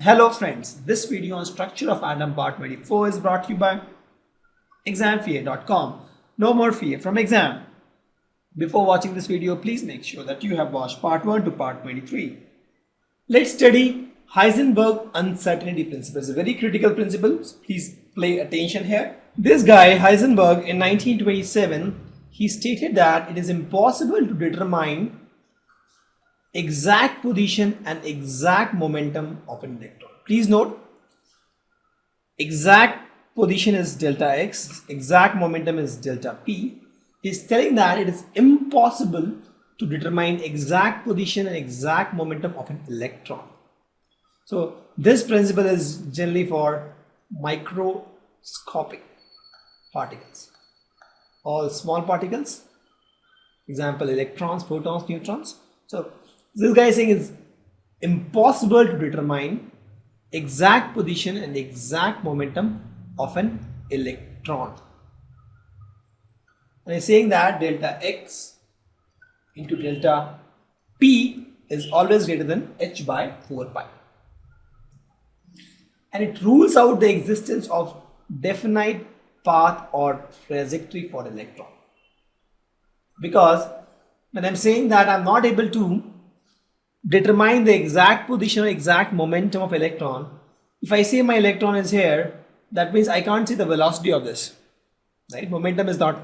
Hello friends, this video on structure of atom part 24 is brought to you by examfear.com. No more fear from exam. Before watching this video, please make sure that you have watched part 1 to part 23. Let's study Heisenberg uncertainty principle. It's a very critical principle. Please pay attention here. This guy Heisenberg in 1927, he stated that it is impossible to determine exact position and exact momentum of an electron. Please note, exact position is delta x, exact momentum is delta p. He's telling that it is impossible to determine exact position and exact momentum of an electron. So this principle is generally for microscopic particles, all small particles, example electrons, protons, neutrons. So this guy is saying it's impossible to determine exact position and exact momentum of an electron. And he's saying that delta x into delta p is always greater than h by 4 pi. And it rules out the existence of definite path or trajectory for electron. Because when I'm saying that I'm not able to determine the exact position or exact momentum of electron, if I say my electron is here, that means I can't see the velocity of this, right? Momentum is not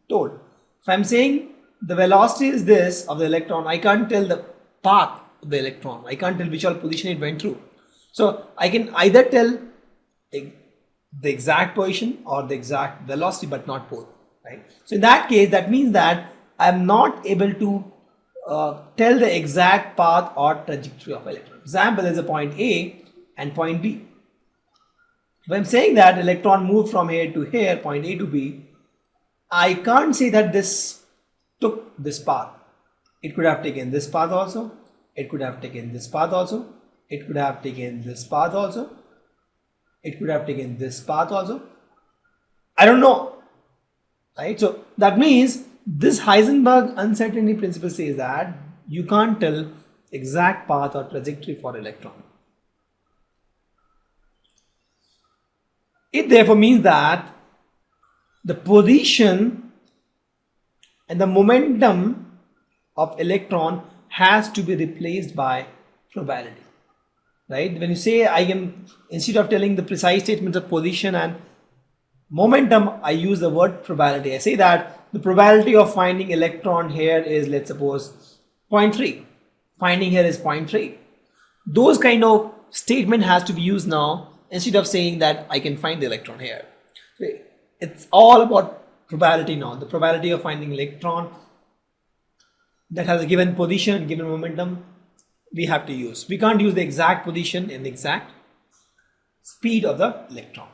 told. If I'm saying the velocity is this of the electron, I can't tell the path of the electron. I can't tell which all position it went through. So I can either tell the exact position or the exact velocity, but not both, right? So in that case, that means that I'm not able to tell the exact path or trajectory of electron. Example is a point A and point B. If I'm saying that electron moved from here to here, point A to B, I can't say that this took this path. It could have taken this path also. It could have taken this path also. It could have taken this path also. It could have taken this path also. I don't know, right? So that means this Heisenberg uncertainty principle says that you can't tell exact path or trajectory for electron. It therefore means that the position and the momentum of electron has to be replaced by probability, right? When you say I am, instead of telling the precise statements of position and momentum, I use the word probability. I say that the probability of finding electron here is, let's suppose, 0.3. Finding here is 0.3. Those kind of statement has to be used now instead of saying that I can find the electron here. So it's all about probability now. The probability of finding electron that has a given position and given momentum we have to use. We can't use the exact position and the exact speed of the electron.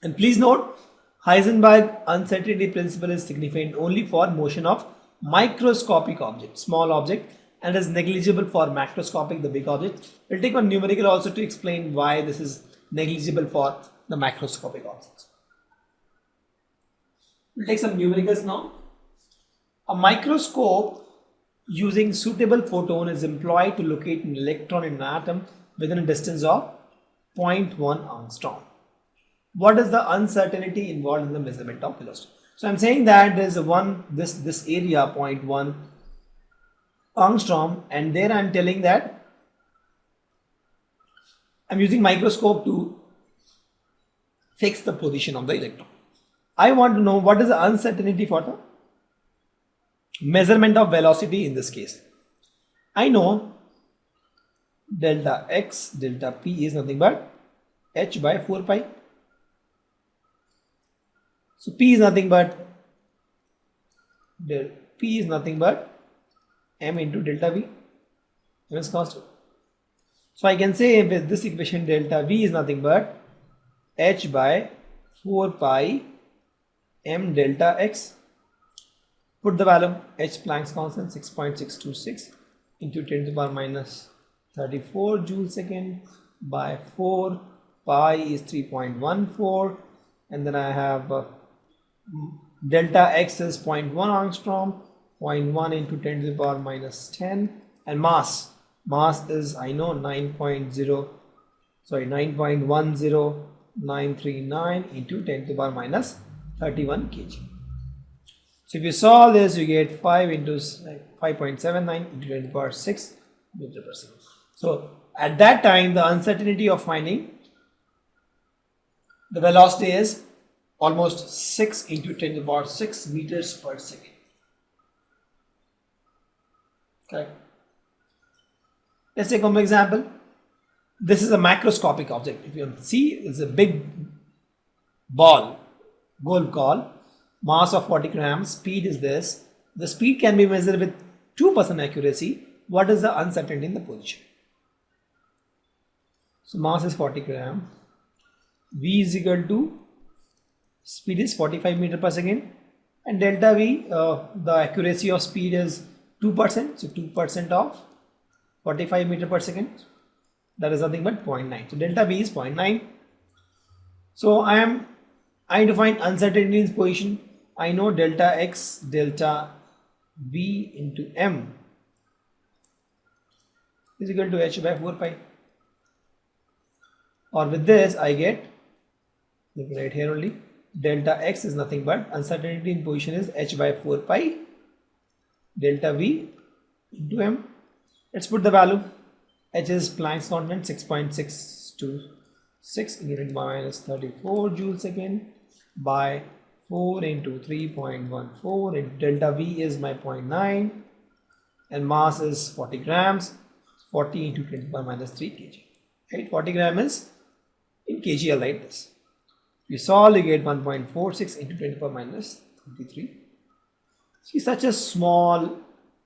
And please note, Heisenberg uncertainty principle is significant only for motion of microscopic object, small object, and is negligible for macroscopic, the big object. We'll take one numerical also to explain why this is negligible for the macroscopic objects. We'll take some numericals now. A microscope using suitable photon is employed to locate an electron in an atom within a distance of 0.1 angstrom. What is the uncertainty involved in the measurement of velocity? So I'm saying that there is this area 0.1 angstrom, and there I'm telling that I'm using microscope to fix the position of the electron. I want to know what is the uncertainty for the measurement of velocity in this case. I know delta x, delta p is nothing but h by 4 pi. So p is nothing but m into delta v, m is constant. So I can say with this equation delta v is nothing but h by 4 pi m delta x. Put the value h Planck's constant 6.626 into 10 to the power minus 34 joule second by 4, pi is 3.14, and then I have delta x is 0.1 angstrom, 0.1 into 10 to the power minus 10, and mass Mass is, I know, 9.93939 into 10 to the power minus 31 kg. So if you solve this, you get 5 into 5.79 into 10 to the power 6 meter per second. So at that time, the uncertainty of finding the velocity is almost 6 into 10 to the power 6 meters per second. Correct. Let's take one example. This is a macroscopic object. If you see, it's a big ball, golf ball, mass of 40 grams, speed is this. The speed can be measured with 2% accuracy. What is the uncertainty in the position? So mass is 40 grams. V is equal to, speed is 45 meter per second, and delta V, the accuracy of speed is 2%. So 2% of 45 meter per second, that is nothing but 0.9. So delta V is 0.9. So I need to find uncertainty in position. I know delta X, delta V into M is equal to H by 4 pi. Or with this I get, look right here only, delta X is nothing but uncertainty in position is H by 4 pi delta V into M. Let's put the value. H is Planck's constant 6.626 into 10 to the power minus 34 joule second by 4 into 3.14, and delta V is my 0.9 and mass is 40 grams. 40 into 10 to the power minus 3 kg. Right? 40 gram is in kg. I'll write this. If you solve, you get 1.46 into 10 to the power minus 23. See, such a small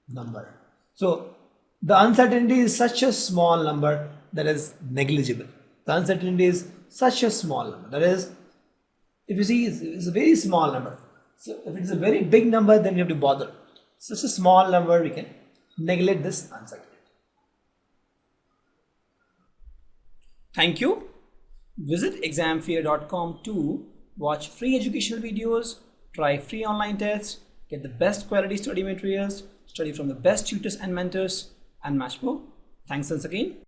number. So the uncertainty is such a small number that is negligible. The uncertainty is such a small number. That is, if you see, it's a very small number. So if it's a very big number, then you have to bother. Such a small number, we can neglect this uncertainty. Thank you. Visit examfear.com to watch free educational videos, try free online tests, get the best quality study materials, study from the best tutors and mentors, and much more. Thanks once again.